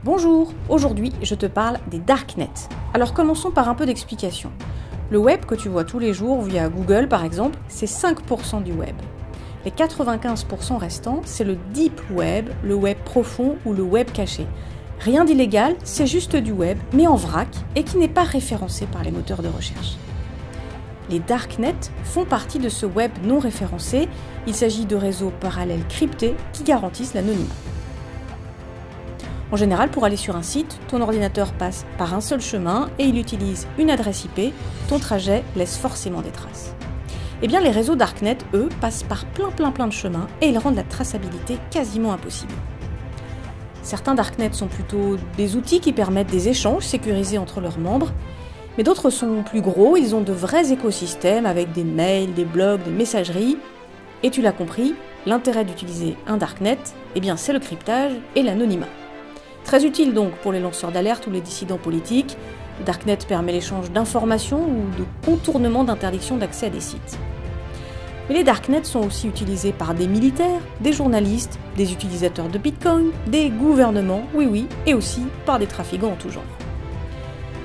Bonjour, aujourd'hui je te parle des darknets. Alors commençons par un peu d'explication. Le web que tu vois tous les jours via Google par exemple, c'est 5% du web. Les 95% restants, c'est le deep web, le web profond ou le web caché. Rien d'illégal, c'est juste du web, mais en vrac et qui n'est pas référencé par les moteurs de recherche. Les darknets font partie de ce web non référencé. Il s'agit de réseaux parallèles cryptés qui garantissent l'anonymat. En général, pour aller sur un site, ton ordinateur passe par un seul chemin et il utilise une adresse IP. Ton trajet laisse forcément des traces. Eh bien, les réseaux darknet, eux, passent par plein de chemins et ils rendent la traçabilité quasiment impossible. Certains darknets sont plutôt des outils qui permettent des échanges sécurisés entre leurs membres, mais d'autres sont plus gros, ils ont de vrais écosystèmes avec des mails, des blogs, des messageries. Et tu l'as compris, l'intérêt d'utiliser un darknet, eh bien, c'est le cryptage et l'anonymat. Très utile donc pour les lanceurs d'alerte ou les dissidents politiques. Le darknet permet l'échange d'informations ou de contournement d'interdiction d'accès à des sites. Mais les darknets sont aussi utilisés par des militaires, des journalistes, des utilisateurs de Bitcoin, des gouvernements, oui, et aussi par des trafiquants en tout genre.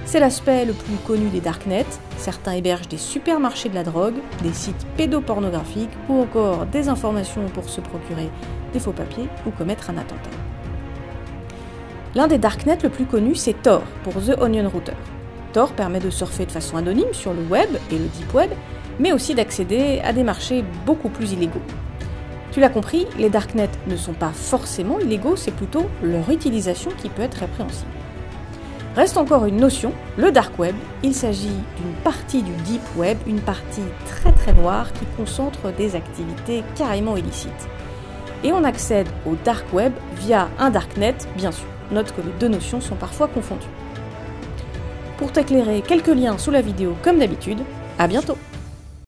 C'est l'aspect le plus connu des darknets. Certains hébergent des supermarchés de la drogue, des sites pédopornographiques ou encore des informations pour se procurer des faux papiers ou commettre un attentat. L'un des darknets le plus connu, c'est Tor, pour The Onion Router. Tor permet de surfer de façon anonyme sur le web et le deep web, mais aussi d'accéder à des marchés beaucoup plus illégaux. Tu l'as compris, les darknets ne sont pas forcément illégaux, c'est plutôt leur utilisation qui peut être répréhensible. Reste encore une notion, le dark web. Il s'agit d'une partie du deep web, une partie très noire qui concentre des activités carrément illicites. Et on accède au dark web via un darknet, bien sûr. Note que les deux notions sont parfois confondues. Pour t'éclairer, quelques liens sous la vidéo comme d'habitude. À bientôt!